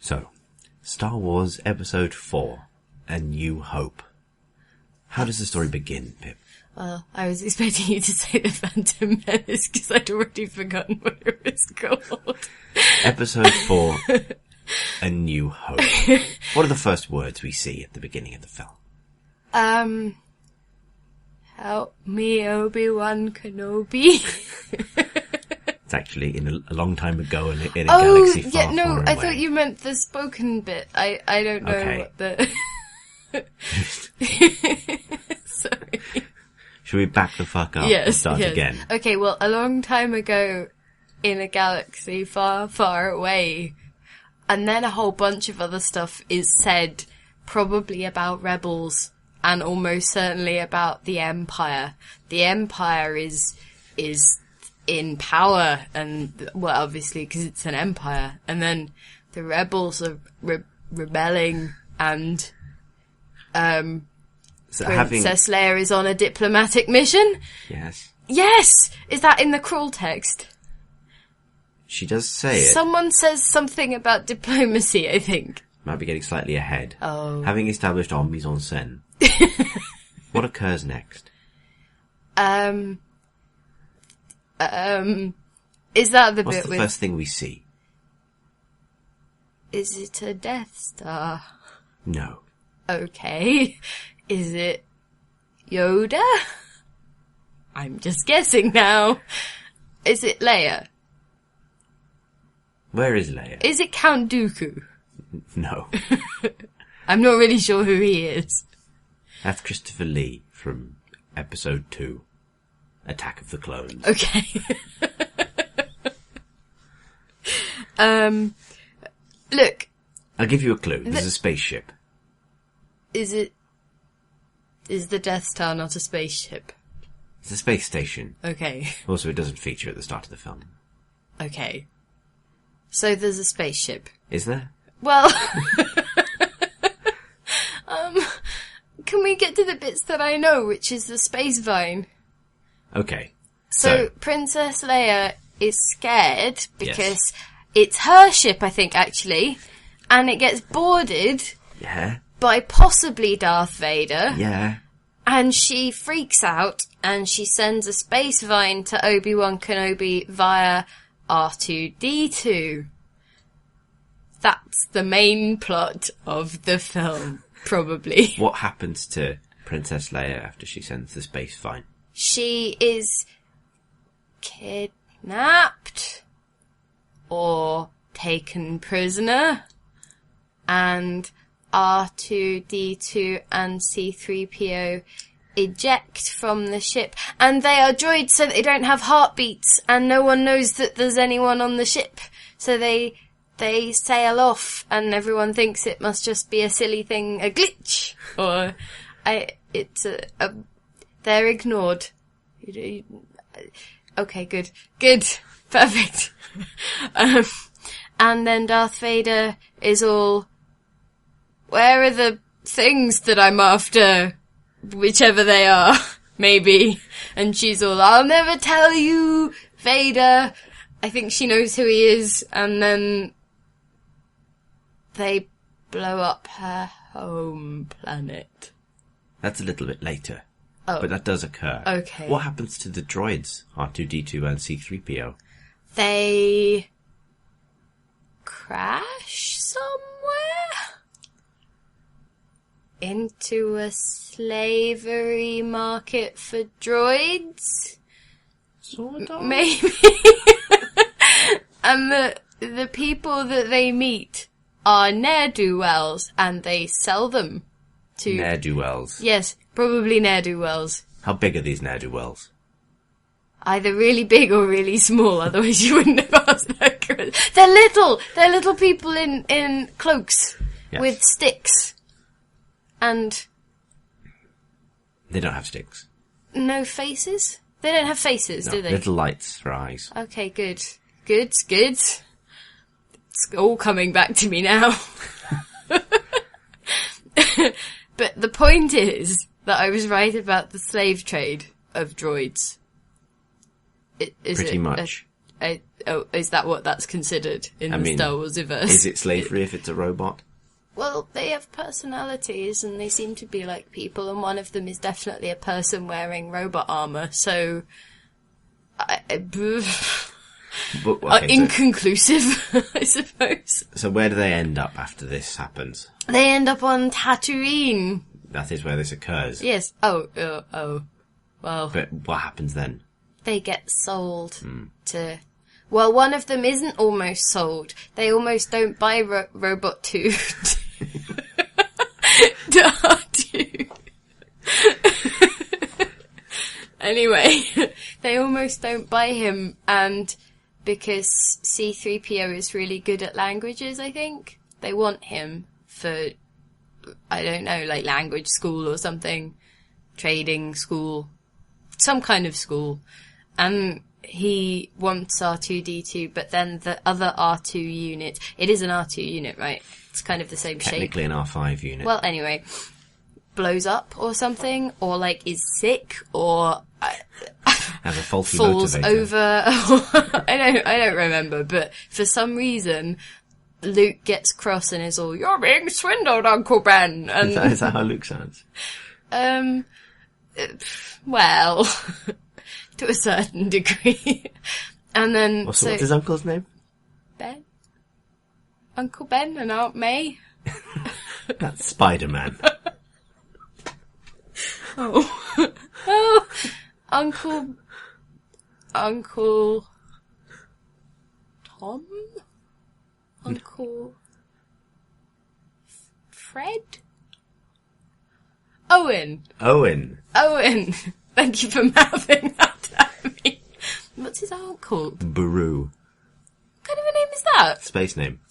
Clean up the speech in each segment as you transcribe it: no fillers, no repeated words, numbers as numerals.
So, Star Wars Episode 4, A New Hope. How does the story begin, Pip? Well, I was expecting you to say The Phantom Menace, because I'd already forgotten what it was called. Episode 4, A New Hope. What are the first words we see at the beginning of the film? Help me, Obi-Wan Kenobi. It's actually in a long time ago in a galaxy far, far away. I thought you meant the spoken bit. I don't know what the... Sorry. Should we back the fuck up and start again? Okay, well, a long time ago in a galaxy far, far away, and then a whole bunch of other stuff is said, probably about rebels, and almost certainly about the Empire. The Empire is in power, and, well, obviously, because it's an empire, and then the rebels are rebelling, and, so Princess Leia is on a diplomatic mission? Yes. Yes! Is that in the crawl text? She does say it. Someone says something about diplomacy, I think. Might be getting slightly ahead. Oh. Having established en mise en scène. What occurs next? Is that the What's bit the with... first thing we see? Is it a Death Star? No. Okay. Is it Yoda? I'm just guessing now. Is it Leia? Where is Leia? Is it Count Dooku? No. I'm not really sure who he is. That's Christopher Lee from Episode 2, Attack of the Clones. Okay. Look. I'll give you a clue. There's a spaceship. Is the Death Star not a spaceship? It's a space station. Okay. Also, it doesn't feature at the start of the film. Okay. So there's a spaceship. Is there? Well, can we get to the bits that I know, which is the space vine? Okay. So Princess Leia is scared because it's her ship, I think, actually, and it gets boarded by possibly Darth Vader. Yeah. And she freaks out, and she sends a space vine to Obi-Wan Kenobi via R2-D2. That's the main plot of the film, probably. What happens to Princess Leia after she sends the space vine? She is kidnapped or taken prisoner, and R2-D2 and C-3PO eject from the ship, and they are droids, so they don't have heartbeats, and no one knows that there's anyone on the ship, so they sail off, and everyone thinks it must just be a silly thing, a glitch, or they're ignored. Okay, good, perfect. And then Darth Vader is all, where are the things that I'm after? Whichever they are, maybe. And she's all, I'll never tell you, Vader. I think she knows who he is, and then they blow up her home planet. That's a little bit later. Oh. But that does occur. Okay. What happens to the droids, R2-D2 and C-3PO? They crash somewhere? Into a slavery market for droids? Sort of. Maybe. And the people that they meet are ne'er-do-wells, and they sell them to... Ne'er-do-wells. Yes, probably ne'er-do-wells. How big are these ne'er-do-wells? Either really big or really small, otherwise you wouldn't have asked that question. They're little! They're little people in cloaks with sticks. And... They don't have sticks. No faces? They don't have faces, do they? Little lights for eyes. Okay, good. Good. It's all coming back to me now. But the point is that I was right about the slave trade of droids. Pretty much. Is that what that's considered in the Star Wars universe? Is it slavery if it's a robot? Well, they have personalities, and they seem to be like people, and one of them is definitely a person wearing robot armour, so... inconclusive, I suppose. So where do they end up after this happens? They end up on Tatooine. That is where this occurs. Yes. Oh. Well... But what happens then? They get sold to... Well, one of them isn't almost sold. They almost don't buy Robot 2 to R2. Anyway, they almost don't buy him, and because C-3PO is really good at languages, I think, they want him for, I don't know, like language school or something, trading school, some kind of school, and he wants R2-D2, but then the other R2 unit, it is an R2 unit, right? It's kind of the same shape. Technically an R5 unit. Well, anyway, blows up or something, or like is sick, or has a faulty falls motivator. over. I don't remember, but for some reason, Luke gets cross and is all, "You're being swindled, Uncle Ben." And Is that how Luke sounds? Well, to a certain degree. And then... What's his uncle's name? Ben? Uncle Ben and Aunt May? That's Spider-Man. Oh. Uncle Tom? Uncle Fred? Owen. Thank you for mouthing that at me. What's his aunt called? Baru. What kind of a name is that? Space name.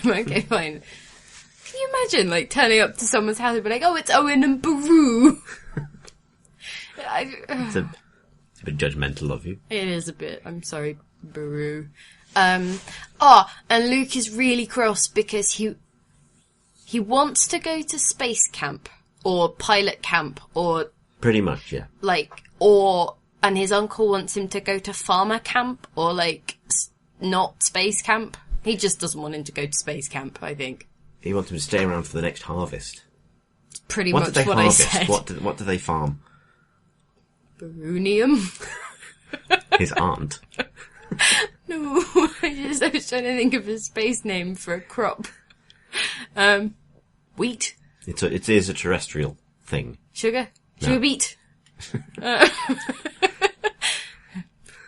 Okay, fine. Can you imagine, like, turning up to someone's house and be like, "Oh, it's Owen and Baru." It's a bit judgmental of you. It is a bit. I'm sorry, Baru. And Luke is really cross because he wants to go to space camp or pilot camp or... Pretty much, yeah. And his uncle wants him to go to farmer camp or, like, not space camp. He just doesn't want him to go to space camp, I think. He wants him to stay around for the next harvest. It's pretty much what I said. What do they farm? Baronium? His aunt. No, I was trying to think of a space name for a crop. Wheat. It is a terrestrial thing. Sugar? No. Sugar beet?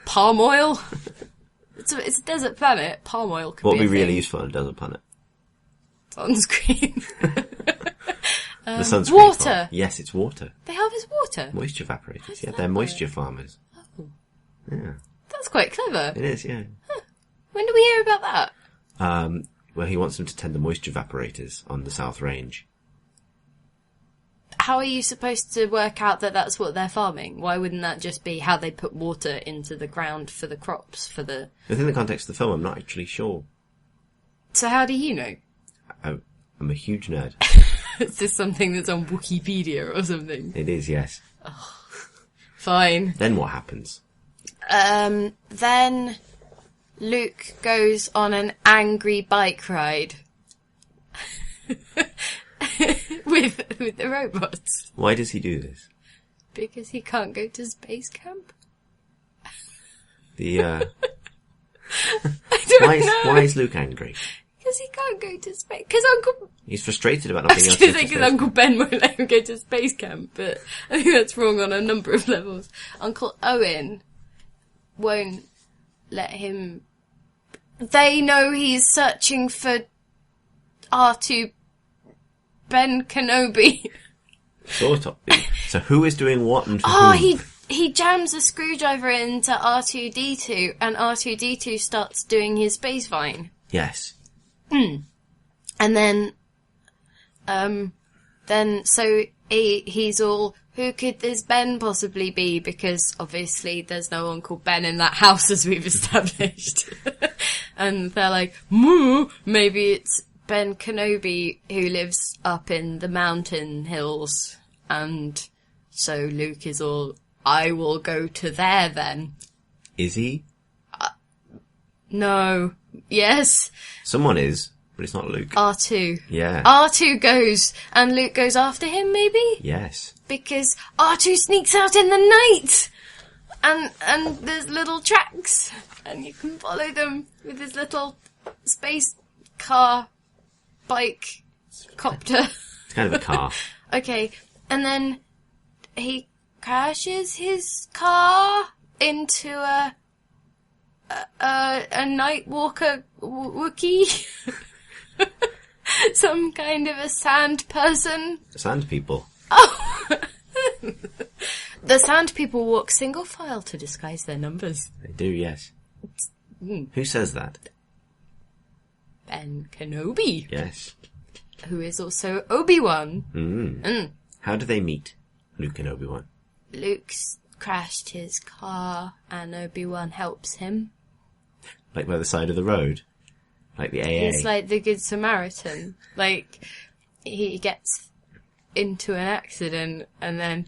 Palm oil? It's a desert planet. Palm oil could What be would a be really thing. useful on a desert planet? Sunscreen. The sunscreen. Water. Farm. Yes, it's water. They harvest water? Moisture evaporators. Yeah, that they're work? moisture farmers. Oh. Yeah. That's quite clever. It is, yeah. When do we hear about that? Well, he wants them to tend the moisture evaporators on the South Range. How are you supposed to work out that that's what they're farming? Why wouldn't that just be how they put water into the ground for the crops, for the... Within the context of the film, I'm not actually sure. So how do you know? I'm a huge nerd. Is this something that's on Wikipedia or something? It is, yes. Oh, fine. Then what happens? Then Luke goes on an angry bike ride. with the robots. Why does he do this? Because he can't go to space camp? I don't know. Why is Luke angry? Because he can't go to space... Because Uncle... He's frustrated about not I being was able to going go to to say because space. Uncle Ben won't let him go to space camp, but I think that's wrong on a number of levels. Uncle Owen won't let him... They know he's searching for R2 Ben Kenobi. Sort of. So who is doing what and for Oh, whom? he jams a screwdriver into R2-D2 and R2-D2 starts doing his space vine. Yes. And then so he's all, who could this Ben possibly be? Because obviously there's no Uncle Ben in that house as we've established. And they're like, moo, maybe it's Ben Kenobi who lives up in the mountain hills. And so Luke is all, I will go to there then. Is he? No. Yes. Someone is, but it's not Luke. R2. Yeah. R2 goes, and Luke goes after him, maybe? Yes. Because R2 sneaks out in the night! And there's little tracks, and you can follow them with his little space car, bike, copter. It's kind of a car. Okay, and then he crashes his car into a night walker Wookiee. Some kind of a sand person. Sand people. Oh! The sand people walk single file to disguise their numbers. They do, yes. Who says that? Ben Kenobi. Yes. Who is also Obi-Wan. How do they meet, Luke and Obi-Wan? Luke's crashed his car and Obi-Wan helps him. Like by the side of the road? Like the AA? He's like the Good Samaritan. Like, he gets into an accident and then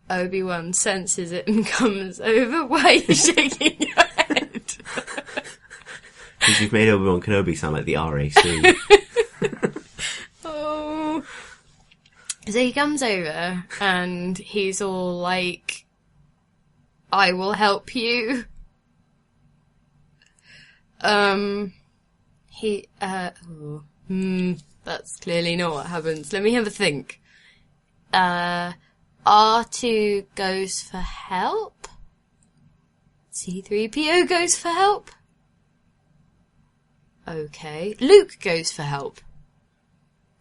Obi-Wan senses it and comes over. Why are you shaking your head? Because you've made Obi-Wan Kenobi sound like the RAC. Oh. So he comes over and he's all like, I will help you. That's clearly not what happens. Let me have a think. R2 goes for help. C-3PO goes for help. Okay. Luke goes for help.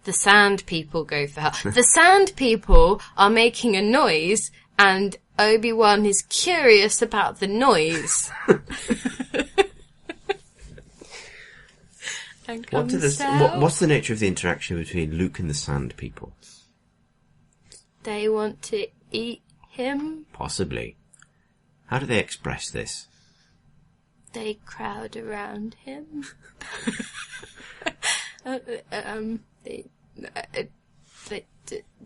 The sand people go for help. The sand people are making a noise and Obi-Wan is curious about the noise. And what's the nature of the interaction between Luke and the sand people? They want to eat him. Possibly. How do they express this? They crowd around him.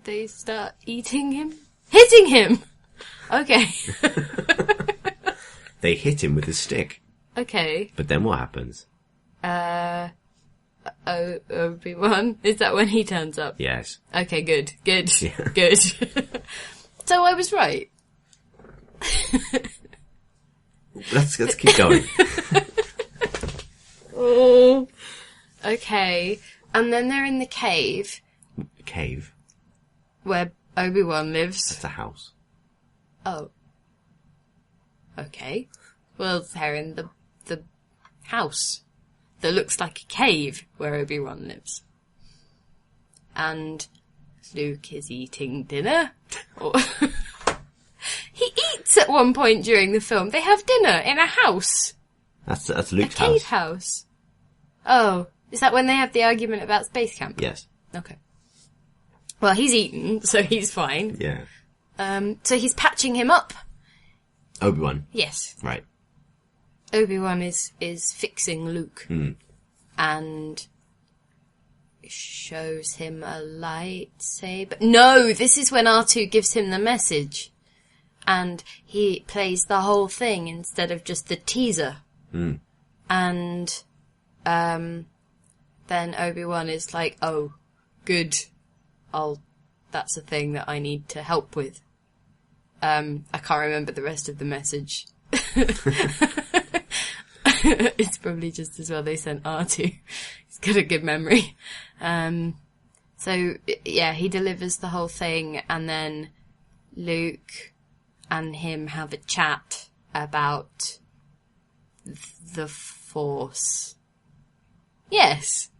They start eating him, hitting him. Okay. They hit him with a stick. Okay. But then what happens? Obi-Wan? Is that when he turns up? Yes. Okay, good. Yeah. Good. So I was right. Let's keep going. Oh. Okay. And then they're in the cave. Cave? Where Obi-Wan lives. That's a house. Oh. Okay. Well, they're in the house that looks like a cave where Obi-Wan lives. And Luke is eating dinner. He eats at one point during the film. They have dinner in a house. That's Luke's house. A cave house. Oh, is that when they have the argument about space camp? Yes. Okay. Well, he's eaten, so he's fine. Yeah. So he's patching him up. Obi-Wan. Yes. Right. Obi-Wan is fixing Luke. And shows him a lightsaber. No, this is when R2 gives him the message. And he plays the whole thing instead of just the teaser. And then Obi-Wan is like, oh, good. That's a thing that I need to help with. I can't remember the rest of the message. It's probably just as well they sent R2. He's got a good memory. So, yeah, he delivers the whole thing, and then Luke and him have a chat about the Force. Yes.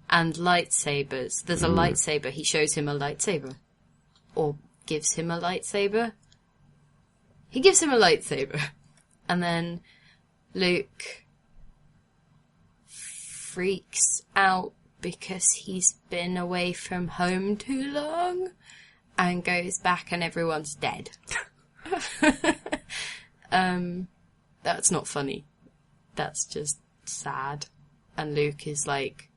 And lightsabers. There's a lightsaber. He shows him a lightsaber. Or gives him a lightsaber. He gives him a lightsaber. And then Luke freaks out because he's been away from home too long and goes back and everyone's dead. That's not funny. That's just sad. And Luke is like,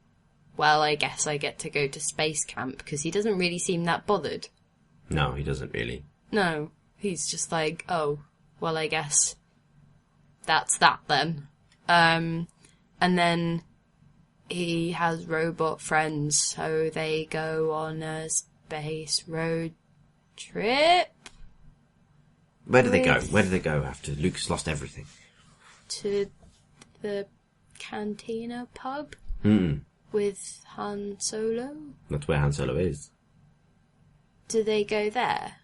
well, I guess I get to go to space camp, because he doesn't really seem that bothered. No, he doesn't really. No, he's just like, oh, well, I guess that's that then. And And then he has robot friends, so they go on a space road trip. Where do they go? Where do they go after Luke's lost everything? To the Cantina pub with Han Solo. That's where Han Solo is. Do they go there?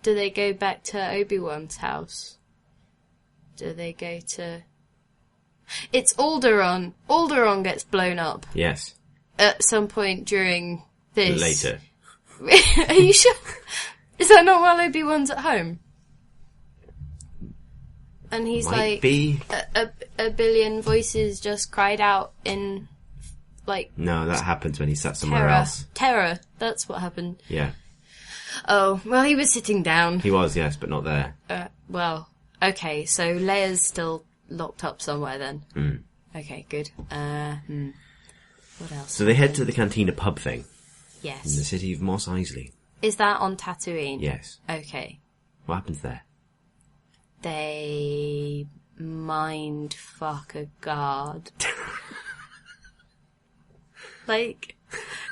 Do they go back to Obi-Wan's house? Do they go to... It's Alderaan. Alderaan gets blown up. Yes. At some point during this. Later. Are you sure? Is that not while Obi-Wan's at home? And he's Might be. A billion voices just cried out in, like... No, that happens when he sat somewhere else. Terror. That's what happened. Yeah. Oh, well, he was sitting down. He was, yes, but not there. Well, okay, so Leia's still locked up somewhere then. Okay, good. What else? So they head to the Cantina pub thing. Yes. In the city of Mos Eisley. Is that on Tatooine? Yes. Okay. What happens there? They mind fuck a guard. Like,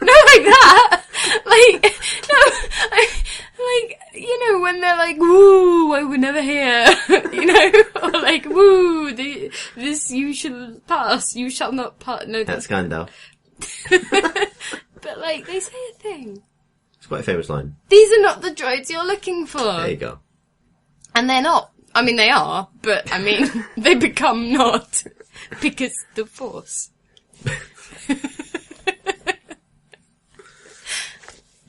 not like that. Like, no, like, you know, when they're like, woo, I would never hear, you know, or like, woo, this you shall pass, you shall not pass. No, That's Gandalf. But like, they say a thing. It's quite a famous line. These are not the droids you're looking for. There you go. And they're not. I mean, they are, but I mean, they become not because the Force.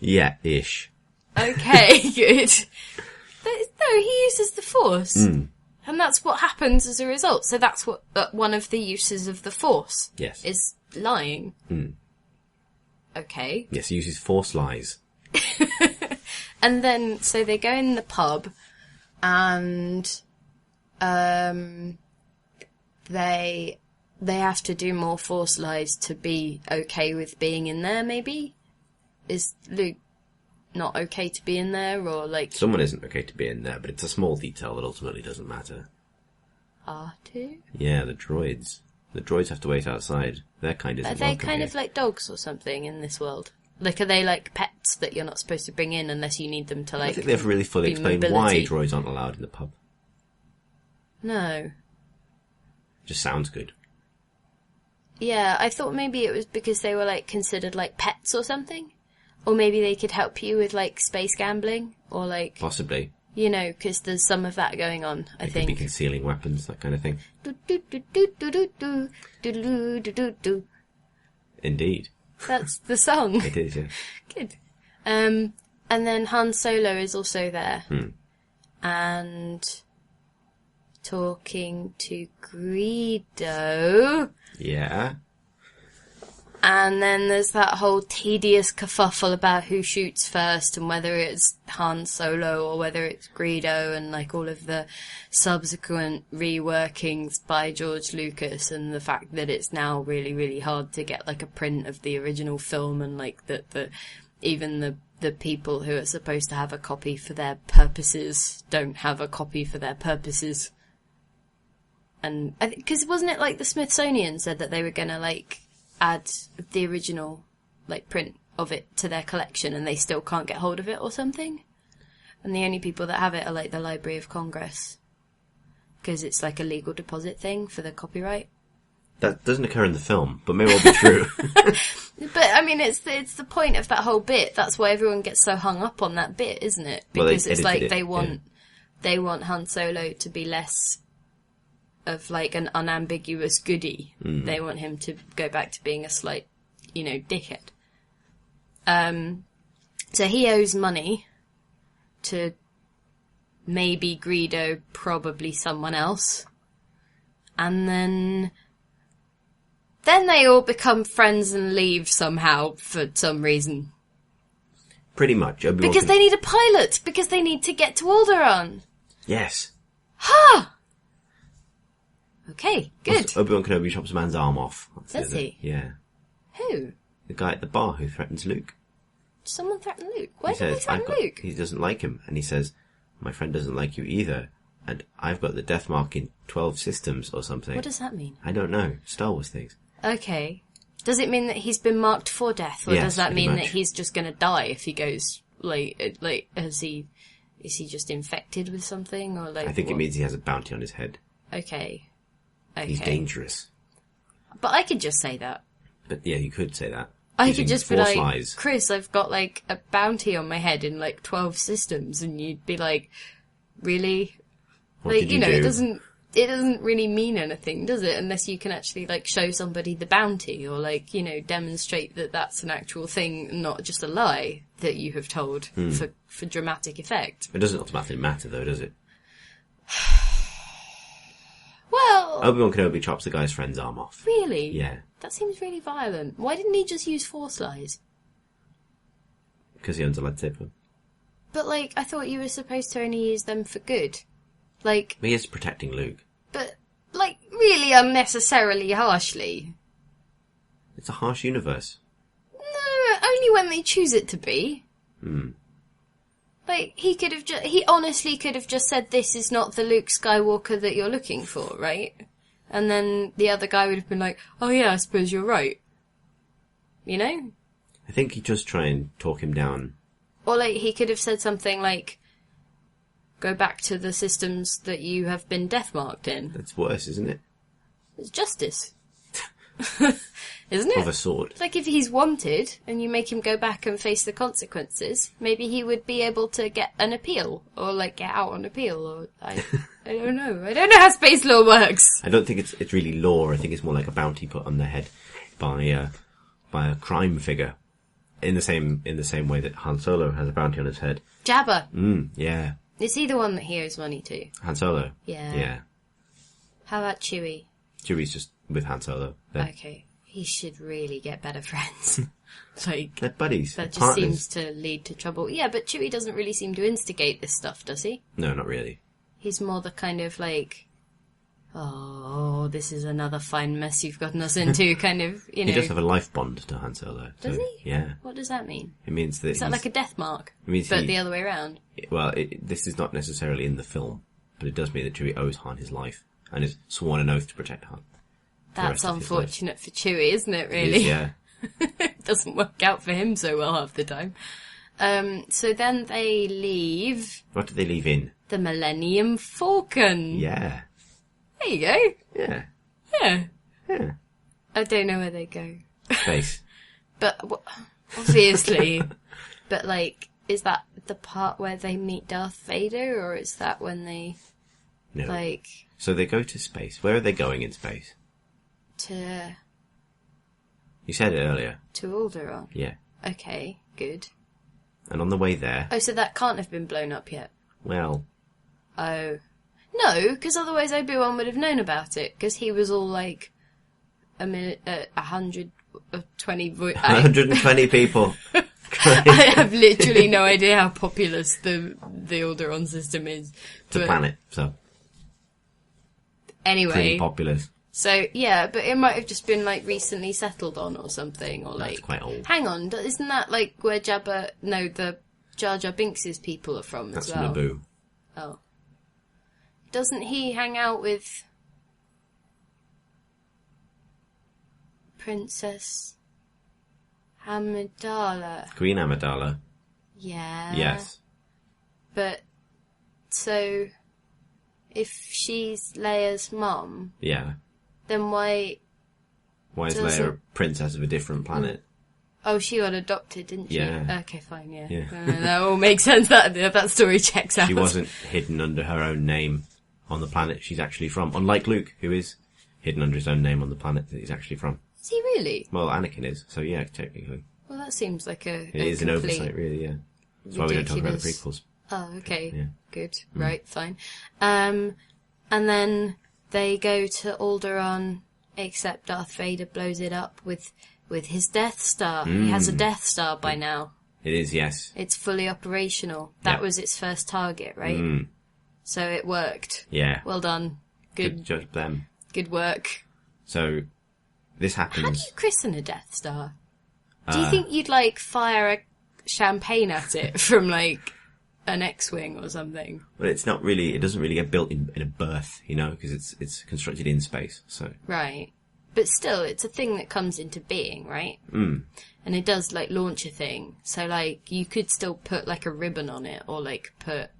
Yeah, ish. Okay, good. No, he uses the Force. And that's what happens as a result. So that's what one of the uses of the Force. Yes. Is lying. Okay. Yes, he uses Force lies. And then, so they go in the pub, and they have to do more Force lies to be okay with being in there, maybe? Is Luke not okay to be in there, or like... Someone isn't okay to be in there, but it's a small detail that ultimately doesn't matter. R2? Yeah, the droids. The droids have to wait outside. Their kind isn't Are they welcome kind here. of like dogs or something in this world? Like, are they like pets that you're not supposed to bring in unless you need them to, like... I think they've really fully be explained mobility? why droids aren't allowed in the pub. No. Just sounds good. Yeah, I thought maybe it was because they were, like, considered, like, pets or something. Or maybe they could help you with, like, space gambling. Or, like... Possibly. You know, because there's some of that going on, I They think. could be concealing weapons, that kind of thing. Indeed. That's the song. It is, yeah. Good. And then Han Solo is also there. And talking to Greedo. Yeah. And then there's that whole tedious kerfuffle about who shoots first and whether it's Han Solo or whether it's Greedo, and like all of the subsequent reworkings by George Lucas, and the fact that it's now really, really hard to get like a print of the original film, and like that even the people who are supposed to have a copy for their purposes don't have a copy for their purposes. And because wasn't it like the Smithsonian said that they were going to like add the original like print of it to their collection, and they still can't get hold of it or something, and the only people that have it are like the Library of Congress, because it's like a legal deposit thing for the copyright. That doesn't occur in the film, but may well be true. But I mean, it's the point of that whole bit. That's why everyone gets so hung up on that bit, isn't it? Because it's like they want Han Solo to be less of like an unambiguous goodie. They want him to go back to being a slight, dickhead. So he owes money to maybe Greedo, probably someone else. And then they all become friends and leave somehow for some reason. Pretty much. Because they need a pilot, because they need to get to Alderaan. Yes. Ha! Okay, good. Obi-Wan Kenobi chops a man's arm off. Does he? Yeah. Who? The guy at the bar who threatens Luke. Someone threaten Luke? Why did they threaten Luke? He doesn't like him, and he says, "My friend doesn't like you either. And I've got the death mark in 12 systems or something. What does that mean? I don't know. Star Wars things. Okay. Does it mean that he's been marked for death, or Yes, does that pretty mean much. that he's just going to die if he goes, is he just infected with something, or like? I think it what? means he has a bounty on his head. Okay. He's dangerous. But I could just say that. But yeah, you could say that. I Using could just be Force like, lies. Chris, I've got like a bounty on my head in like 12 systems, and you'd be like, really? What Like, did you know, do? it doesn't really mean anything, does it? Unless you can actually like show somebody the bounty, or like, demonstrate that that's an actual thing, not just a lie that you have told for dramatic effect. It doesn't automatically matter though, does it? Well, Obi-Wan Kenobi chops the guy's friend's arm off. really? Yeah. That seems really violent. Why didn't he just use Force lies? Because he owns a lightsaber. But like, I thought you were supposed to only use them for good. Like, He is protecting Luke. but like, really unnecessarily harshly. It's a harsh universe. No, only when they choose it to be. Like, he honestly could have just said, this is not the Luke Skywalker that you're looking for, right? And then the other guy would have been like, oh yeah, I suppose you're right. You know? I think he just try and talk him down. Or like, he could have said something like, go back to the systems that you have been death marked in. That's worse, isn't it? It's justice. Isn't it? Of a sort. It's like if he's wanted and you make him go back and face the consequences, maybe he would be able to get an appeal, or like get out on appeal, or I don't know. I don't know how space law works. I don't think it's really law. I think it's more like a bounty put on their head by a crime figure. In the same way that Han Solo has a bounty on his head. Jabba. Yeah. Is he the one that he owes money to? Han Solo. Yeah. Yeah. How about Chewie? Chewie's just with Han Solo. They're Okay. He should really get better friends. Like, buddies. that just partners. seems to lead to trouble. Yeah, but Chewie doesn't really seem to instigate this stuff, does he? No, not really. He's more the kind of like, oh, this is another fine mess you've gotten us into, kind of, He does have a life bond to Han Solo. Does so, he? Yeah. What does that mean? It means that Is that like a death mark? It means But he- the other way around? Well, this is not necessarily in the film, but it does mean that Chewie owes Han his life and has sworn an oath to protect Han. That's rest of his life. unfortunate for Chewie, isn't it, It really? is, yeah. It doesn't work out for him so well half the time. So then they leave What did they leave in? the Millennium Falcon. Yeah. There you go. Yeah. Yeah. Yeah. I don't know where they go. Space. But, obviously. But, like, is that the part where they meet Darth Vader, or is that when they, No. like, So they go to space. Where are they going in space? to You said it earlier. Alderaan? Yeah. Okay, good. And on the way there, Oh, so that can't have been blown up yet. well, Oh. No, because otherwise Obi-Wan would have known about it, because he was all like, 120 120 people. I have literally no idea how populous the Alderaan system is. It's a planet, so Anyway, pretty populous. so yeah, but it might have just been like recently settled on or something, or That's like quite old. Hang on, isn't that like where the Jar Jar Binks' people are from That's as well? Naboo. Oh, doesn't he hang out with Princess Amidala? Queen Amidala. Yeah. Yes. But so, if she's Leia's mum, Yeah. then why? Why is Does Leia a it- princess of a different planet? Oh, she got adopted, didn't she? Yeah. Okay, fine, yeah. Yeah. That all makes sense. That story checks out. She wasn't hidden under her own name on the planet she's actually from. Unlike Luke, who is hidden under his own name on the planet that he's actually from. Is he really? Well, Anakin is, so yeah, technically. Well, that seems like It is an complete oversight, really, yeah. That's why we don't talk about the ridiculous- prequels. Oh, okay. Yeah. Good. Right, fine. And then they go to Alderaan, except Darth Vader blows it up with his Death Star. He has a Death Star by now. It is, yes. It's fully operational. That Yeah. was its first target, right? So it worked. Yeah. Well done. Good job, them. Good work. So, this How do happens. you christen a Death Star? Do you think you'd, like, fire a champagne at it from, like, an X-Wing or something. But it doesn't really get built in a berth, because it's constructed in space, so. Right. But still, it's a thing that comes into being, right? Mm. And it does, launch a thing. So, you could still put, a ribbon on it, or, put...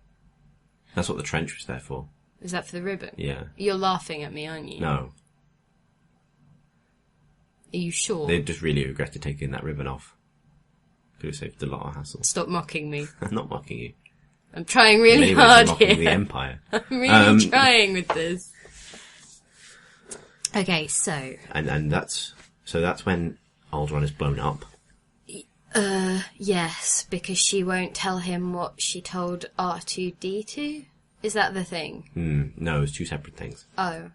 That's what the trench was there for. Is that for the ribbon? Yeah. You're laughing at me, aren't you? No. Are you sure? They just really regretted taking that ribbon off. Could have saved a lot of hassle. Stop mocking me. I'm not mocking you. I'm trying really In many ways, hard I'm mocking here. the Empire. I'm really trying with this. Okay, so... And that's when Alderaan is blown up. Yes, because she won't tell him what she told R2-D2? Is that the thing? No, it's two separate things. Oh.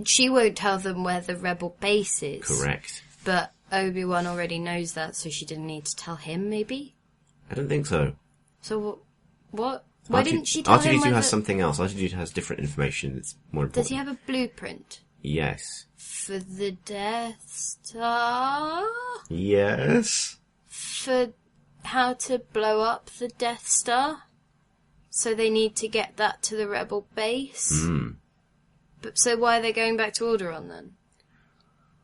She won't tell them where the rebel base is. Correct. But Obi-Wan already knows that, so she didn't need to tell him, maybe? I don't think so. So what? Why didn't she tell him R2-D2 has something else. R2-D2 has different information that's more important. Does he have a blueprint? Yes. For the Death Star? Yes. For how to blow up the Death Star? So they need to get that to the rebel base? But so why are they going back to Alderaan then?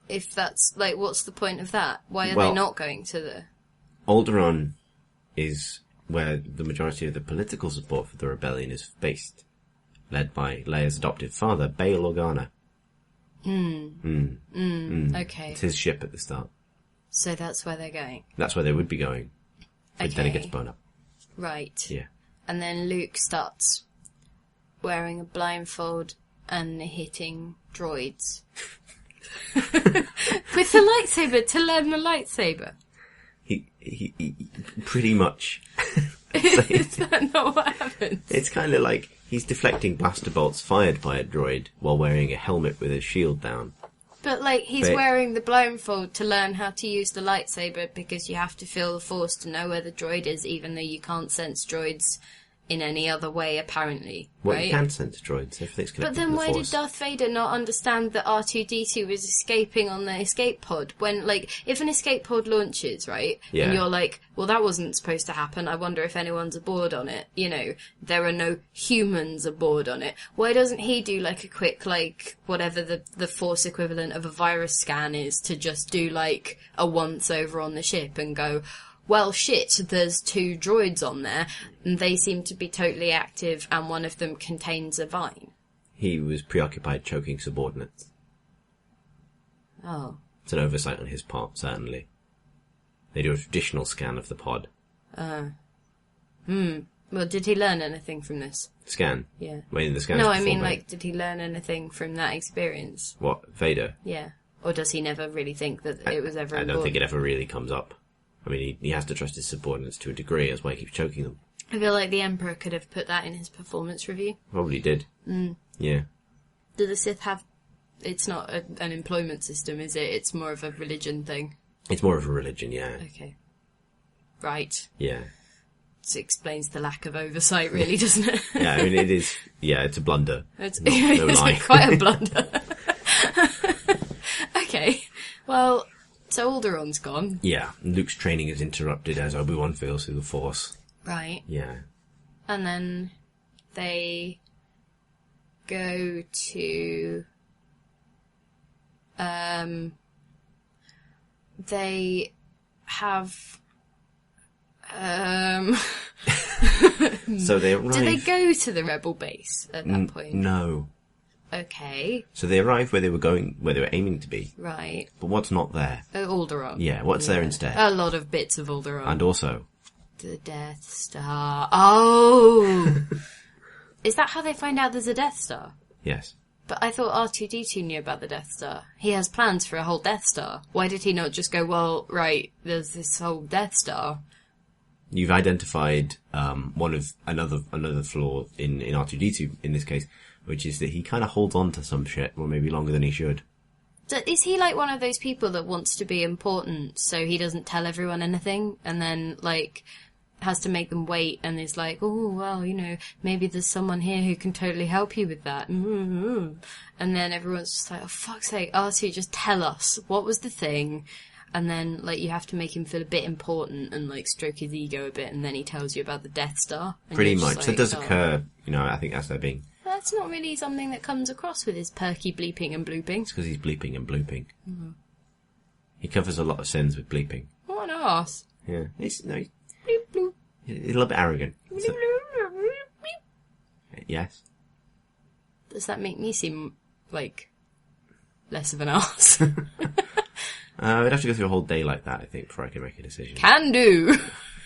If that's, what's the point of that? Why are they not going to the... Alderaan is where the majority of the political support for the rebellion is based, led by Leia's adoptive father, Bail Organa. Okay. It's his ship at the start. So that's where they're going. That's where they would be going. But then it Okay. gets blown up. Right. Yeah. And then Luke starts wearing a blindfold and hitting droids. With the lightsaber, to learn the lightsaber. He pretty much. Is that not what happens? It's kind of like he's deflecting blaster bolts fired by a droid while wearing a helmet with his shield down. But, he's wearing the blindfold to learn how to use the lightsaber because you have to feel the Force to know where the droid is, even though you can't sense droids in any other way, apparently. Well, right? you can sense droids. Everything's connected But then to the why did Force. Darth Vader not understand that R2-D2 was escaping on the escape pod? When, if an escape pod launches, right? Yeah. And you're like, well, that wasn't supposed to happen. I wonder if anyone's aboard on it. There are no humans aboard on it. Why doesn't he do, a quick, whatever the Force equivalent of a virus scan is to just do, a once-over on the ship and go... Well, shit, there's 2 droids on there, and they seem to be totally active, and one of them contains a vine. He was preoccupied choking subordinates. Oh. It's an oversight on his part, certainly. They do a traditional scan of the pod. Well, did he learn anything from this? Scan? Yeah. When the scan No, is I mean, performed did he learn anything from that experience? What, Vader? Yeah. Or does he never really think that it was ever I don't important? think it ever really comes up. I mean, he has to trust his subordinates to a degree, that's why he keeps choking them. I feel like the Emperor could have put that in his performance review. Probably did. Yeah. Do the Sith have... It's not an employment system, is it? It's more of a religion thing. It's more of a religion, yeah. Okay. Right. Yeah. It explains the lack of oversight, really, doesn't it? Yeah, I mean, it is... Yeah, it's a blunder. It's, no it's lie. quite a blunder. Okay. Well... So Alderaan's gone. Yeah, Luke's training is interrupted as Obi-Wan feels through the Force. Right. Yeah. And then they go to... They have... So they arrive... Do they go to the rebel base at that point? No. Okay. So they arrive where they were aiming to be. Right. But what's not there? Alderaan. Yeah, what's there instead? A lot of bits of Alderaan. And also... The Death Star. Oh! Is that how they find out there's a Death Star? Yes. But I thought R2-D2 knew about the Death Star. He has plans for a whole Death Star. Why did he not just go, well, right, there's this whole Death Star? You've identified another flaw in R2-D2 in this case, which is that he kind of holds on to some shit, or maybe longer than he should. So is he like one of those people that wants to be important, so he doesn't tell everyone anything, and then, has to make them wait, and is like, oh, well, maybe there's someone here who can totally help you with that. Mm-hmm. And then everyone's just like, oh, fuck's sake, R2, just tell us. What was the thing? and then, like, you have to make him feel a bit important and, like, stroke his ego a bit, and then he tells you about the Death Star. Pretty much. So it does occur, I think as they're being... That's not really something that comes across with his perky bleeping and blooping. It's because he's bleeping and blooping. Mm-hmm. He covers a lot of sins with bleeping. What an arse. Yeah. He's bloop, bloop. He's a little bit arrogant. Bloop, bloop, bloop, bloop. Yes. Does that make me seem, like, less of an arse? We'd have to go through a whole day like that, I think, before I could make a decision. Can do!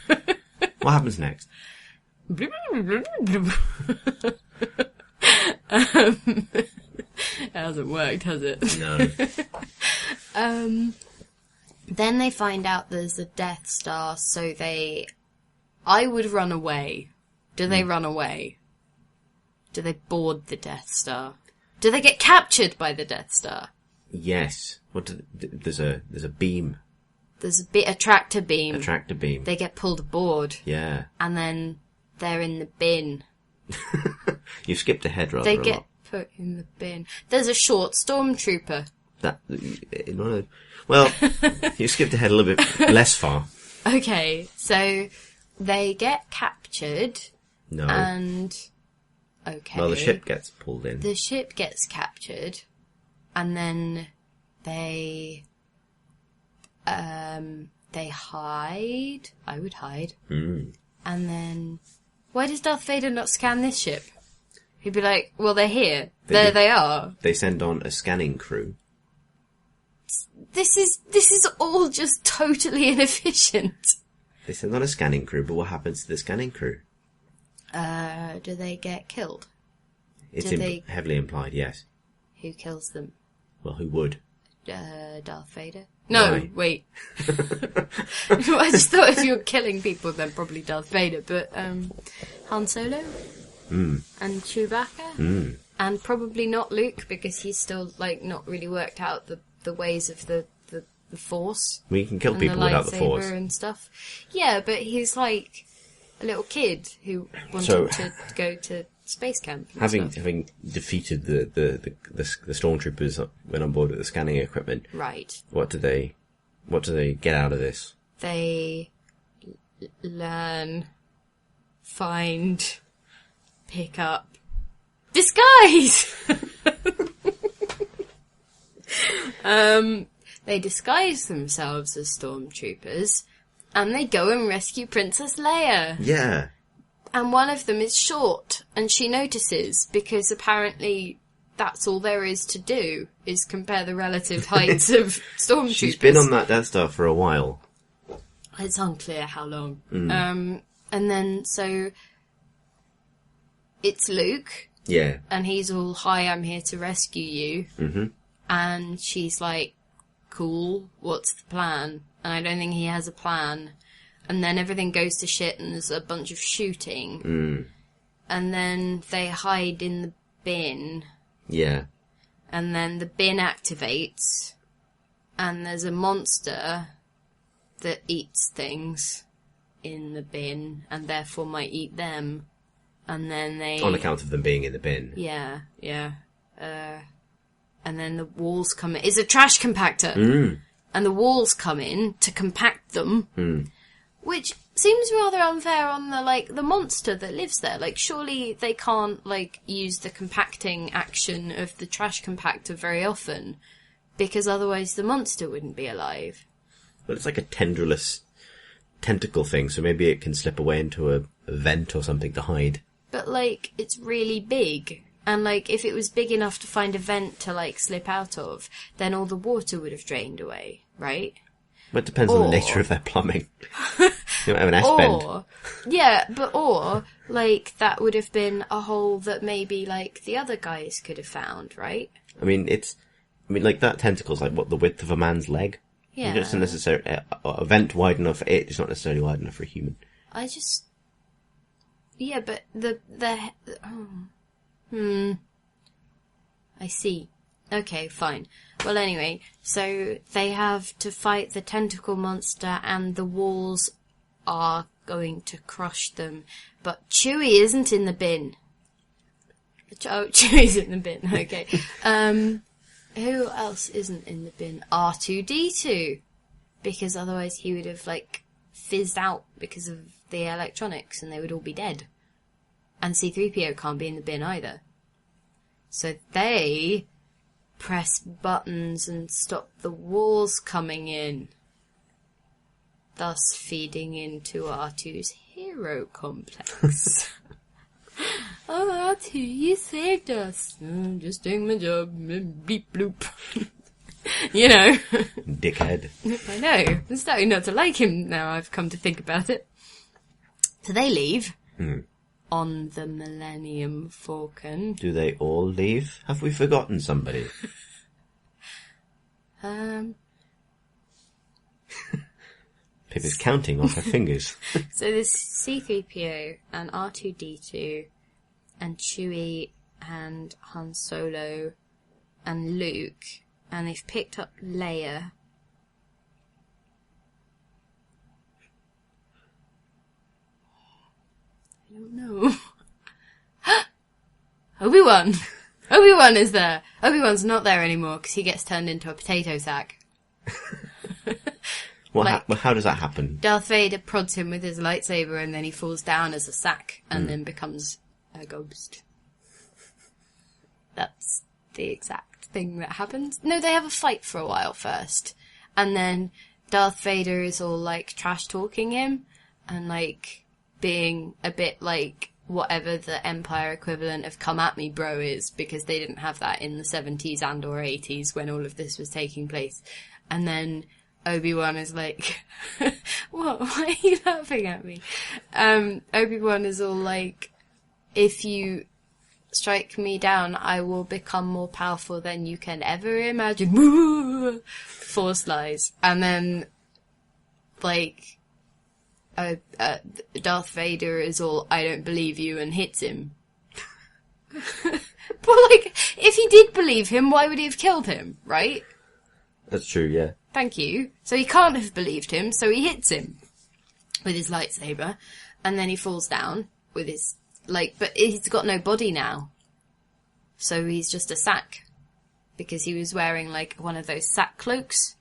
What happens next? It hasn't worked, has it? No. Then they find out there's a Death Star, so I would run away. Do they run away? Do they board the Death Star? Do they get captured by the Death Star? Yes. There's a beam. There's a tractor beam. A tractor beam. They get pulled aboard. Yeah. And then they're in the bin. You've skipped ahead rather They a lot. get put in the bin. There's a short stormtrooper. Well, you skipped ahead a little bit less far. Okay, so they get captured. No. And... Okay. Well, the ship gets pulled in. The ship gets captured. And then they hide. I would hide. Mm. And then... Why does Darth Vader not scan this ship? He'd be like, well, they're here. There they are. They send on a scanning crew. This is all just totally inefficient. They send on a scanning crew, but what happens to the scanning crew? Do they get killed? It's heavily implied, yes. Who kills them? Well, who would? Darth Vader? No, Why? wait. I just thought if you were killing people, then probably Darth Vader, but Han Solo? Mm. And Chewbacca? Mm. And probably not Luke, because he's still, like, not really worked out the ways of the Force. We can kill people without the Force. And stuff. Yeah, but he's like a little kid who wanted to go to space camp. Having defeated the stormtroopers went on board with the scanning equipment. Right. What do they get out of this? They learn, find, pick up, disguise. They disguise themselves as stormtroopers, and they go and rescue Princess Leia. Yeah. And one of them is short, and she notices, because apparently that's all there is to do, is compare the relative heights of stormtroopers. She's been on that Death Star for a while. It's unclear how long. Mm. And then, so, it's Luke. Yeah. And he's all, hi, I'm here to rescue you. Mm-hmm. And she's like, cool, what's the plan? And I don't think he has a plan. And then everything goes to shit and there's a bunch of shooting. Mm. And then they hide in the bin. Yeah. And then the bin activates. And there's a monster that eats things in the bin and therefore might eat them. And then they... On account of them being in the bin. Yeah. And then the walls come in. It's a trash compactor. Mm. And the walls come in to compact them. Mm. Which seems rather unfair on the monster that lives there. Like, surely they can't, use the compacting action of the trash compactor very often. Because otherwise the monster wouldn't be alive. Well, it's like a tendrilless tentacle thing, so maybe it can slip away into a vent or something to hide. But, it's really big. And, if it was big enough to find a vent to, slip out of, then all the water would have drained away, right? Well, it depends on the nature of their plumbing. You might have an S-bend. That would have been a hole that maybe, the other guys could have found, right? I mean, that tentacle's the width of a man's leg. Yeah. It's not necessarily a vent wide enough for it. It's not necessarily wide enough for a human. Yeah, but I see. Okay, fine. Well, anyway, so they have to fight the tentacle monster and the walls are going to crush them. But Chewie isn't in the bin. Oh, Chewie's in the bin, okay. Who else isn't in the bin? R2-D2. because otherwise he would have, like, fizzed out because of the electronics and they would all be dead. And C-3PO can't be in the bin either. So they press buttons and stop the walls coming in, thus feeding into R2's hero complex. Oh, R2, you saved us. I'm just doing my job. Beep bloop. You know. Dickhead. I know. I'm starting not to like him now I've come to think about it. So they leave on the Millennium Falcon. Do they all leave? Have we forgotten somebody? Pip is counting on her fingers. So there's C-3PO and R2-D2 and Chewie and Han Solo and Luke, and they've picked up Leia. I don't know. Obi-Wan! Obi-Wan is there! Obi-Wan's not there anymore because he gets turned into a potato sack. How does that happen? Darth Vader prods him with his lightsaber and then he falls down as a sack and then becomes a ghost. That's the exact thing that happens. No, they have a fight for a while first. And then Darth Vader is all, like, trash-talking him and, like, being a bit like whatever the Empire equivalent of come at me bro is, because they didn't have that in the 70s and or 80s when all of this was taking place. And then Obi-Wan is like, what? Why are you laughing at me? Obi-Wan is all like, if you strike me down, I will become more powerful than you can ever imagine. Force lies. And then, like, Darth Vader is all, I don't believe you, and hits him. But, like, if he did believe him, why would he have killed him, right? That's true, yeah. Thank you. So he can't have believed him, so he hits him with his lightsaber, and then he falls down with his, like, but he's got no body now. So he's just a sack. Because he was wearing, like, one of those sack cloaks.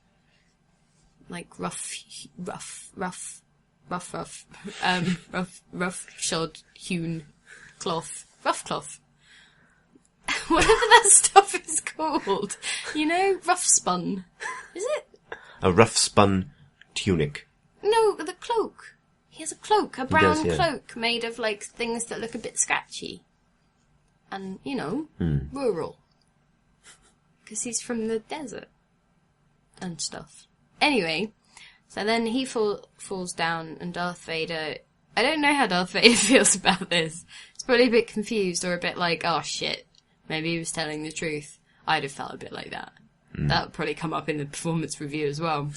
Like, rough shod, hewn cloth. Rough cloth. Whatever that stuff is called. You know, rough spun. Is it? A rough spun tunic. No, the cloak. He has a cloak, a brown does, yeah. cloak made of, like, things that look a bit scratchy. And, you know, rural. Because he's from the desert. And stuff. Anyway, so then he falls down and Darth Vader... I don't know how Darth Vader feels about this. He's probably a bit confused or a bit like, oh shit, maybe he was telling the truth. I'd have felt a bit like that. That would probably come up in the performance review as well.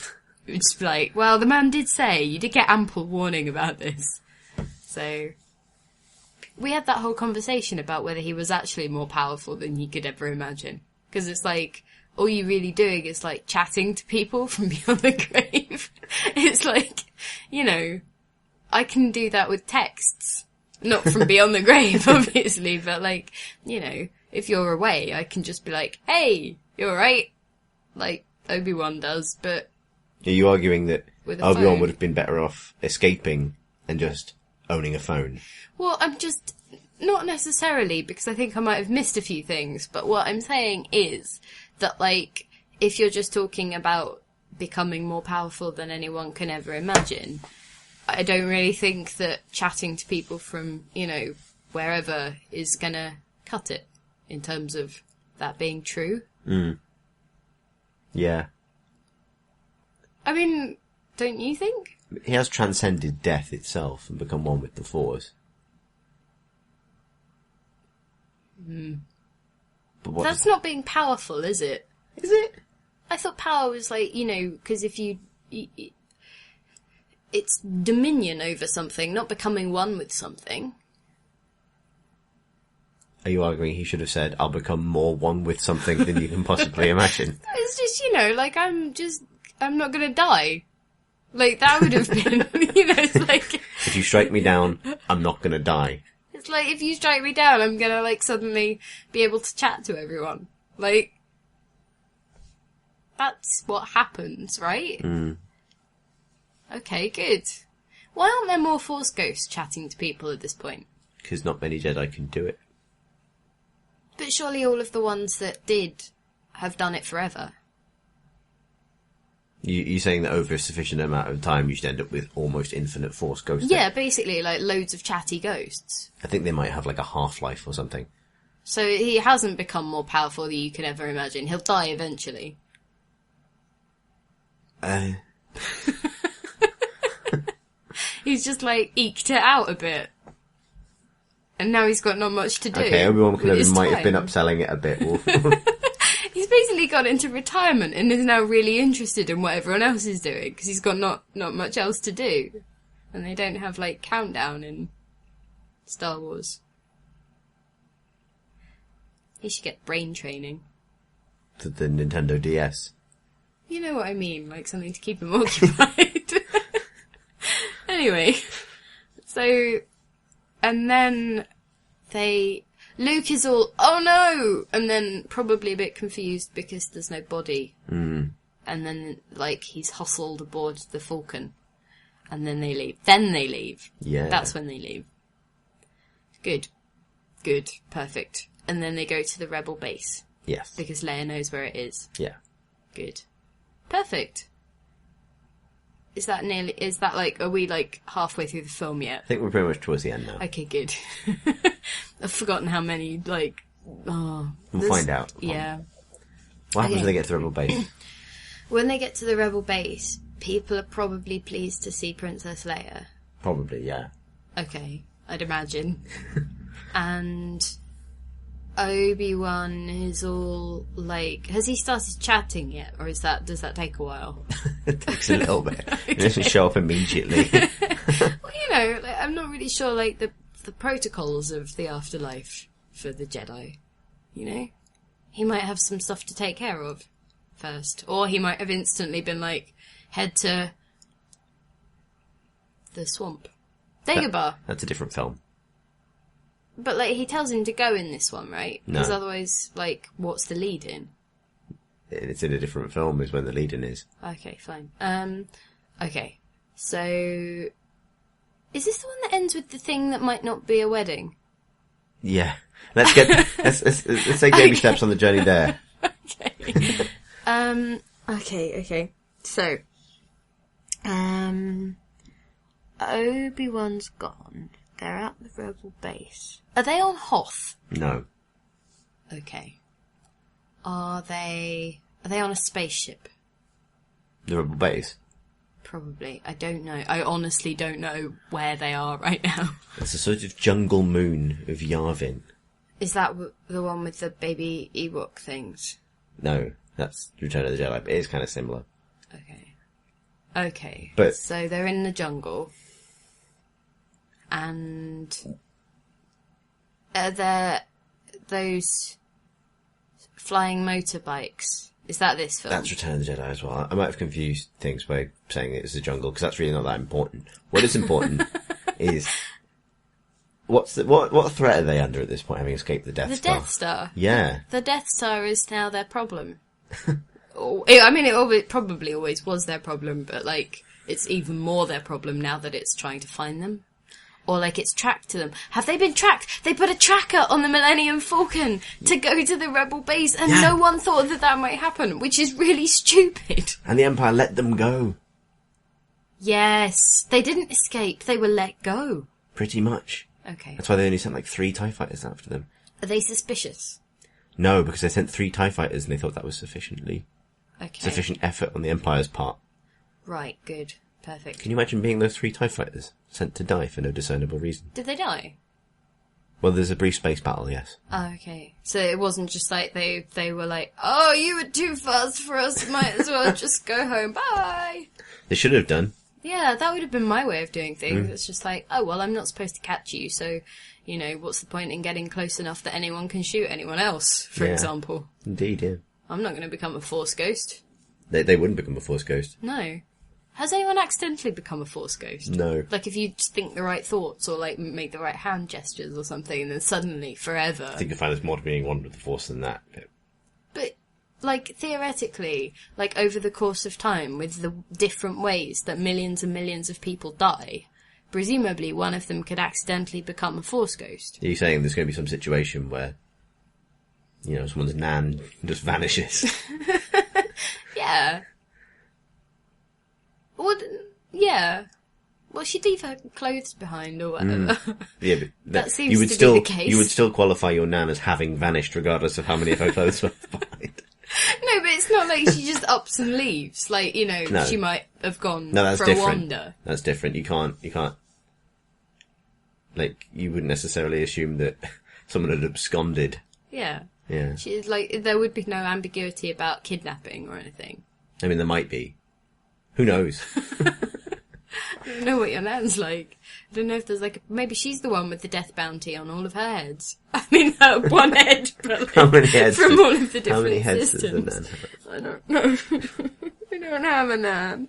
It would just be like, well, the man did say, you did get ample warning about this. So, we had that whole conversation about whether he was actually more powerful than you could ever imagine. Because it's like, all you're really doing is like chatting to people from beyond the grave. It's like, you know, I can do that with texts. Not from beyond the grave, obviously, but like, you know, if you're away, I can just be like, hey, you alright? Like Obi-Wan does, but... Are you arguing that Obi-Wan phone. would have been better off escaping and just owning a phone? Well, I'm just... Not necessarily, because I think I might have missed a few things, but what I'm saying is that, like, if you're just talking about becoming more powerful than anyone can ever imagine, I don't really think that chatting to people from, you know, wherever is gonna cut it, in terms of that being true. Yeah. I mean, don't you think? He has transcended death itself and become one with the Force. But what That's not being powerful, is it? is it? I thought power was like, you know, because if you... It's dominion over something, not becoming one with something. Are you arguing he should have said, I'll become more one with something than you can possibly imagine? It's just, you know, like, I'm not gonna die. Like, that would have been, you know, it's like... If you strike me down, I'm not gonna die. It's like, if you strike me down, I'm gonna, like, suddenly be able to chat to everyone. Like, that's what happens, right? Okay, good. Why aren't there more Force ghosts chatting to people at this point? Because not many Jedi can do it. But surely all of the ones that did have done it forever. You're saying that over a sufficient amount of time you should end up with almost infinite Force ghosts? Yeah, basically, like, loads of chatty ghosts. I think they might have, like, a half-life or something. So he hasn't become more powerful than you could ever imagine. He'll die eventually. He's just, like, eked it out a bit. And now he's got not much to do. Okay, Obi-Wan Kenobi might have been time. upselling it a bit. He's basically got into retirement and is now really interested in what everyone else is doing because he's got not much else to do. And they don't have, like, Countdown in Star Wars. He should get brain training. To the Nintendo DS. You know what I mean, like something to keep him occupied. Anyway, so, and then Luke is all, oh no! And then probably a bit confused because there's no body. Mm. And then, like, he's hustled aboard the Falcon. And then they leave. Then they leave. Yeah. That's when they leave. Good. Good. Perfect. And then they go to the Rebel base. Yes. Because Leia knows where it is. Yeah. Good. Perfect. Is that like, are we like halfway through the film yet? I think we're pretty much towards the end now. Okay, good. I've forgotten how many, like, We'll find out. Yeah. What happens when they get to the Rebel base? When they get to the Rebel base, people are probably pleased to see Princess Leia. Probably, yeah. Okay, I'd imagine. And Obi-Wan is all like, has he started chatting yet, or does that take a while? It takes a little bit. It doesn't show up immediately. Well, you know, like, I'm not really sure, like, the protocols of the afterlife for the Jedi, you know? He might have some stuff to take care of first, or he might have instantly been like, head to the swamp. Dagobah. That's a different film. But, like, he tells him to go in this one, right? No. Because otherwise, like, what's the lead in? It's in a different film is when the lead-in is. Okay, fine. Okay. So, is this the one that ends with the thing that might not be a wedding? Yeah. Let's take baby steps on the journey there. Okay. Okay. So, Obi-Wan's gone. They're at the Rebel base. Are they on Hoth? No. Okay. Are they on a spaceship? The Rebel base? Probably. I don't know. I honestly don't know where they are right now. It's a sort of jungle moon of Yavin. Is that the one with the baby Ewok things? No, that's Return of the Jedi, but it is kind of similar. Okay. But so they're in the jungle. And are there those flying motorbikes? Is that this film? that's Return of the Jedi as well. I might have confused things by saying it's a jungle, because that's really not that important. What is important is... What threat are they under at this point, having escaped the Death Star? The Death Star? Yeah. The Death Star is now their problem. It probably always was their problem, but, like, it's even more their problem now that it's trying to find them. Or, like, it's tracked to them. Have they been tracked? They put a tracker on the Millennium Falcon to go to the Rebel base, and no one thought that might happen, which is really stupid. And the Empire let them go. Yes. They didn't escape. They were let go. Pretty much. Okay. That's why they only sent, like, 3 TIE fighters after them. Are they suspicious? No, because they sent 3 TIE fighters and they thought that was sufficient effort on the Empire's part. Right, good. Perfect. Can you imagine being those 3 TIE fighters sent to die for no discernible reason? Did they die? Well, there's a brief space battle, yes. Oh, okay. So it wasn't just like they were like, oh, you were too fast for us, might as well just go home, bye! They should have done. Yeah, that would have been my way of doing things. It's just like, oh, well, I'm not supposed to catch you, so, you know, what's the point in getting close enough that anyone can shoot anyone else, for example? Indeed, yeah. I'm not going to become a Force ghost. They wouldn't become a Force ghost. No. Has anyone accidentally become a Force ghost? No. Like, if you just think the right thoughts, or, like, make the right hand gestures or something, and then suddenly, forever... I think you'll find there's more to being one with the Force than that. But like, theoretically, like, over the course of time, with the different ways that millions and millions of people die, presumably one of them could accidentally become a Force ghost. Are you saying there's going to be some situation where, someone's nan just vanishes? Yeah. Yeah. Well, she'd leave her clothes behind or whatever. Yeah, but that seems you would to still, be the case. You would still qualify your nan as having vanished regardless of how many of her clothes were behind. No, but it's not like she just ups and leaves. Like, No. she might have gone That's for different. a wander. That's different. You can't, like, you wouldn't necessarily assume that someone had absconded. Yeah. Yeah. There would be no ambiguity about kidnapping or anything. I mean, there might be. Who knows? I don't know what your nan's like. I don't know if there's maybe she's the one with the death bounty on all of her heads. I mean, one head, but How many heads from all of the different How many heads systems. does the nan have? I don't know. We don't have a nan.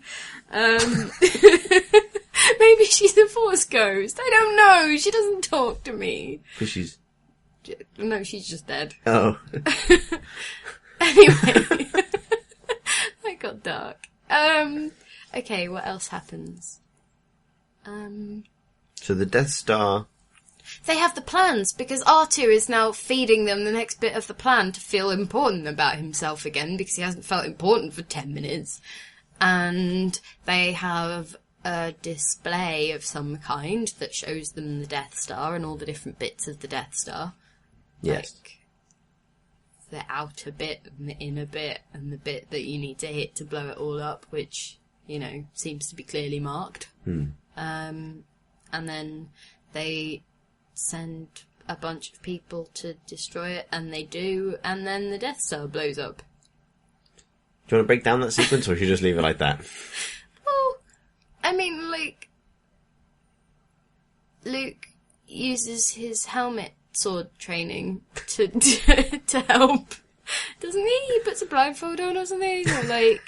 Maybe she's a Force ghost. I don't know. She doesn't talk to me. Because she's... No, she's just dead. Oh. Anyway. That got dark. Okay, what else happens? So the Death Star... They have the plans, because R2 is now feeding them the next bit of the plan to feel important about himself again, because he hasn't felt important for 10 minutes. And they have a display of some kind that shows them the Death Star and all the different bits of the Death Star. Yes. Like the outer bit and the inner bit and the bit that you need to hit to blow it all up, which, seems to be clearly marked. And then they send a bunch of people to destroy it, and they do, and then the Death Star blows up. Do you want to break down that sequence, or should you just leave it like that? Well, I mean, Luke uses his helmet sword training to help, doesn't he? He puts a blindfold on or something, or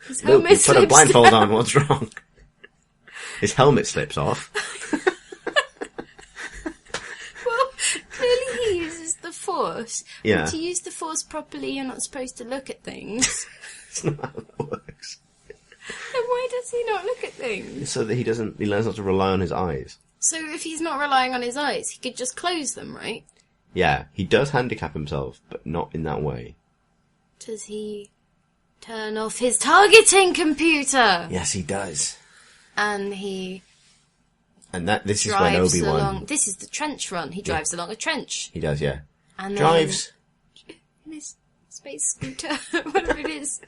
his helmet Luke, you put a slips blindfold down. on, what's wrong? His helmet slips off. Well, clearly he uses the Force. Yeah. But to use the Force properly, you're not supposed to look at things. That's not how that works. Then why does he not look at things? So that he learns not to rely on his eyes. So if he's not relying on his eyes, he could just close them, right? Yeah, he does handicap himself, but not in that way. Does he turn off his targeting computer? Yes, he does. And he And this is when drives Obi-Wan... along... This is the trench run. He drives along a trench. He does, yeah. And Drives... in his space scooter, whatever it is.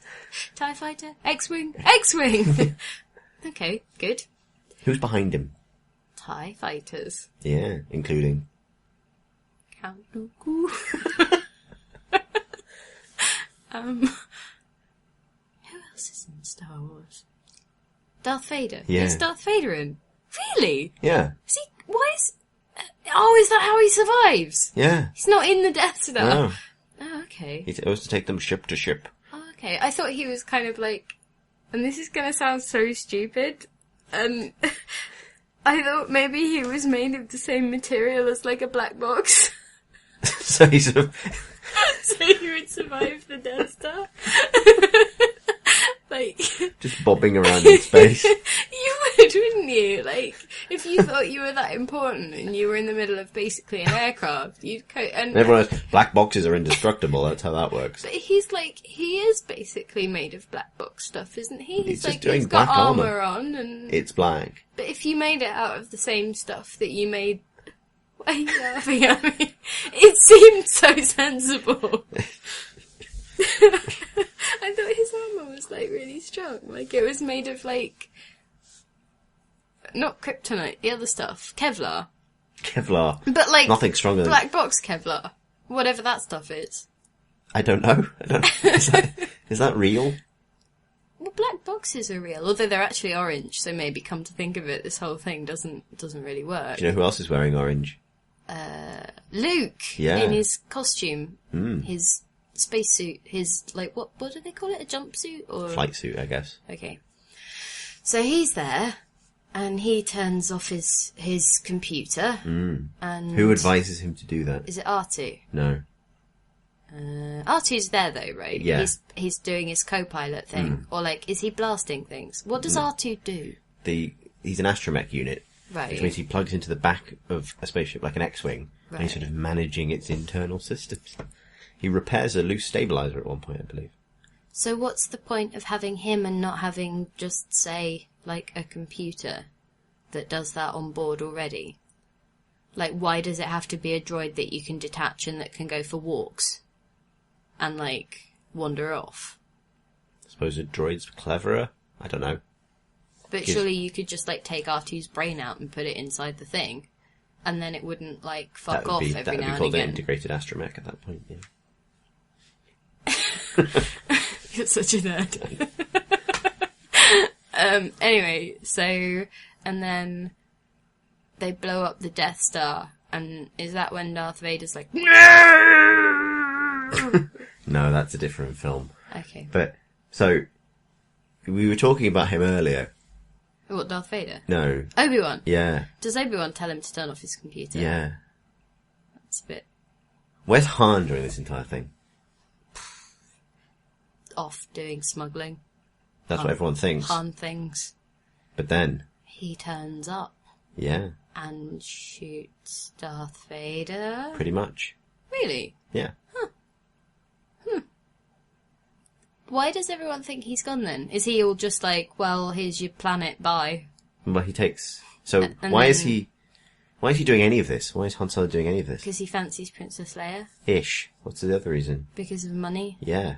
TIE fighter? X-Wing? X-Wing! Okay, good. Who's behind him? TIE fighters. Yeah, including... Count Dooku. Who else is in Star Wars? Darth Vader. Yeah. Is Darth Vader in? Really? Yeah. Is he... Why is... Oh, is that how he survives? Yeah. He's not in the Death Star. No. Oh, okay. He was to take them ship to ship. Oh, okay. I thought he was kind of like... And this is going to sound so stupid. And I thought maybe he was made of the same material as a black box. So he's sort of... So he would survive the Death Star. just bobbing around in space. You would, wouldn't you? If you thought you were that important and you were in the middle of basically an aircraft, you'd And everyone knows black boxes are indestructible, that's how that works. But he is basically made of black box stuff, isn't he? He's just doing he's got black armor. armor on, and It's black. but if you made it out of the same stuff that you made, why are you laughing at me? It seemed so sensible. I thought his armor was really strong. It was made of not kryptonite, the other stuff, Kevlar. Kevlar. But nothing stronger black box Kevlar, whatever that stuff is. I don't know. Is that real? Well, black boxes are real, although they're actually orange. So maybe, come to think of it, this whole thing doesn't really work. Do you know who else is wearing orange? Luke, Yeah. in his costume, Mm. his spacesuit, his what do they call it? A jumpsuit or Flight suit, I guess. Okay, so he's there, and he turns off his computer. Mm. And Who advises him to do that? is it R2? No. R2's there though, right? Yeah. He's doing his co-pilot thing. Or like, is he blasting things? What does R2 do? He's an astromech unit. Right. Which means he plugs into the back of a spaceship like an X-Wing. Right. And he's sort of managing its internal systems. He repairs a loose stabilizer at one point, I believe. So what's the point of having him and not having just, say, like a computer that does that on board already? Like, why does it have to be a droid that you can detach and that can go for walks? And, like, wander off? I suppose a droid's cleverer? I don't know. But surely you could just, like, take R2's brain out and put it inside the thing, and then it wouldn't, like, fuck off every now and again. That would be called an integrated astromech at that point, yeah. You're such a nerd. Anyway, so, and then they blow up the Death Star, and is that when Darth Vader's like, no? No, that's a different film. Okay. But, so, we were talking about him earlier. What, Darth Vader? No. Obi-Wan? Yeah. Does Obi-Wan tell him to turn off his computer? Yeah. That's a bit Where's Han during this entire thing? off doing smuggling. That's what everyone thinks. Han things. But then, He turns up yeah, and shoots Darth Vader. pretty much. Really? Yeah. Why does everyone think he's gone then? Is he all just like, well, here's your planet, bye? Well, he takes... So, And why then- is he doing any of this? Why is Han Solo doing any of this? Because he fancies Princess Leia? Ish. What's the other reason? Because of money? Yeah.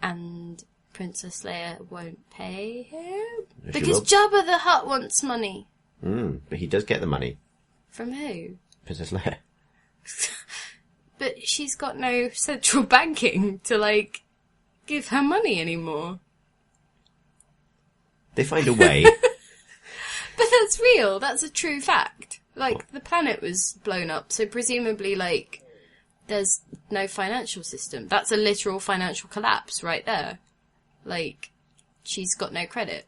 And Princess Leia won't pay him? She Because will. Jabba the Hutt wants money. But he does get the money. From who? Princess Leia. But she's got no central banking to, like, give her money anymore. They find a way. But that's real. That's a true fact. Like, the planet was blown up, so presumably, like, there's no financial system. That's a literal financial collapse right there. Like, she's got no credit.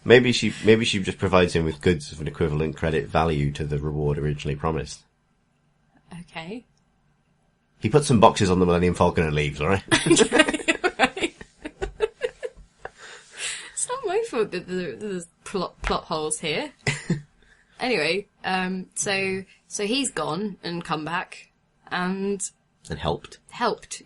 Maybe she just provides him with goods of an equivalent credit value to the reward originally promised. Okay. He puts some boxes on the Millennium Falcon and leaves, alright? Right. It's not my fault that there's plot holes here. Anyway, so he's gone and come back and And helped. helped.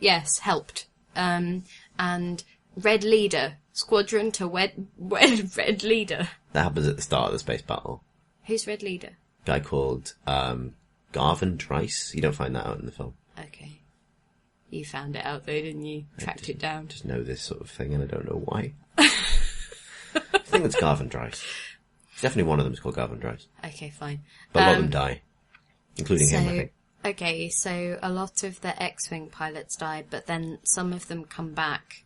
And Red Leader, Squadron to Red Leader. That happens at the start of the space battle. Who's Red Leader? Guy called Garvin Dryce. You don't find that out in the film. Okay. You found it out though, didn't you? Tracked it down. Just know this sort of thing, and I don't know why. I think it's Garvin Dryce. Definitely one of them is called Garvin Dryce. Okay, fine. But a lot of them die. Including him, I think. Okay, so a lot of the X-Wing pilots died, but then some of them come back,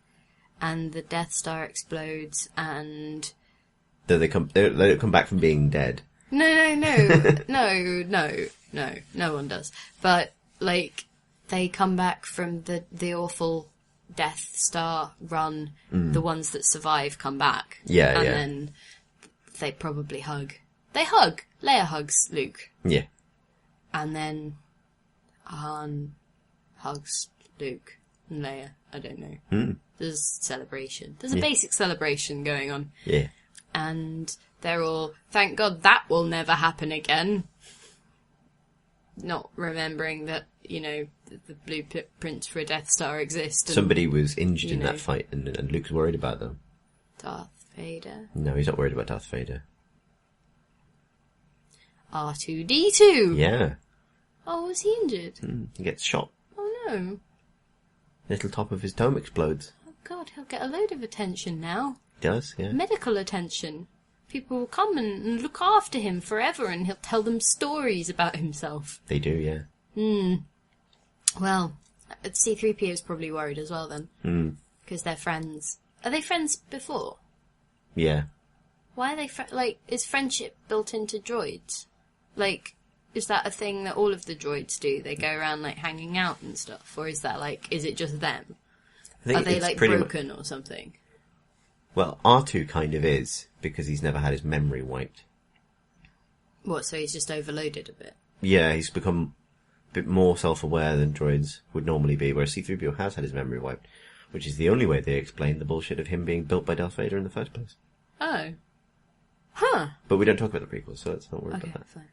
and the Death Star explodes, and... They don't come back from being dead. No, no one does. But, like, they come back from the awful Death Star run, the ones that survive come back. Yeah, and yeah. then they probably hug. They hug! Leia hugs Luke. Yeah. And then Han hugs Luke and Leia. I don't know. There's a celebration. There's a basic celebration going on. Yeah. And they're all, thank God that will never happen again. Not remembering that, you know, the blueprints for a Death Star exist. And, Somebody was injured in know. that fight, and Luke's worried about them. Darth Vader. No, he's not worried about Darth Vader. R2-D2! Yeah. Oh, was he injured? He gets shot. Oh no. Little top of his dome explodes. Oh God, he'll get a load of attention now. He does, yeah. Medical attention. People will come and look after him forever, and he'll tell them stories about himself. They do, yeah. Well, C-3PO is probably worried as well then. Because they're friends. Are they friends before? Yeah. Why are they is friendship built into droids? Like, is that a thing that all of the droids do? They go around, like, hanging out and stuff? Or is that, like, is it just them? I think Are they, it's like, pretty broken or something? Well, R2 kind of is, because he's never had his memory wiped. What, so he's just overloaded a bit? Yeah, he's become a bit more self-aware than droids would normally be, whereas C-3PO has had his memory wiped, which is the only way they explain the bullshit of him being built by Darth Vader in the first place. Oh. Huh. But we don't talk about the prequels, so let's not worry Okay, about that.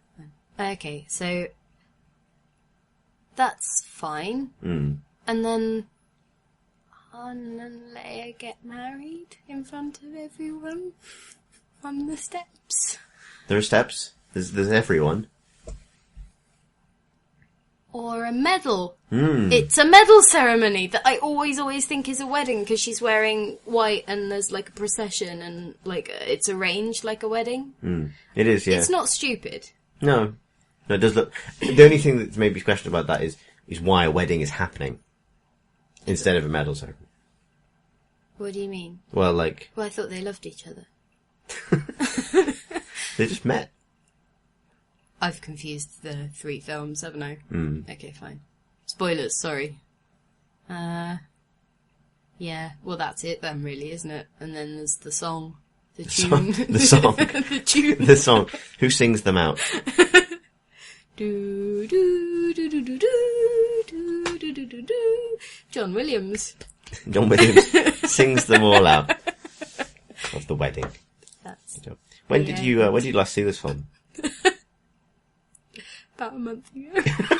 fine. Okay, so that's fine. Mm. And then Han and Leia get married in front of everyone on the steps. There are steps. There's everyone. Or a medal. Mm. It's a medal ceremony that I always think is a wedding because she's wearing white and there's like a procession and like it's arranged like a wedding. Mm. It is, yeah. It's not stupid. No, it does look. The only thing that's maybe questioned about that is why a wedding is happening instead of a medal ceremony. What do you mean? Well, like Well, I thought they loved each other. they just met. I've confused the 3 films, haven't I? Mm. Okay, fine. Spoilers, sorry. Yeah, well that's it then really, isn't it? And then there's the song. The tune. The song. The tune. The song. Who sings them out? Do, do, do, do, do, do, do, do, do, do. John Williams. John Williams sings them all out of the wedding. That's When did you last see this film? about a month ago.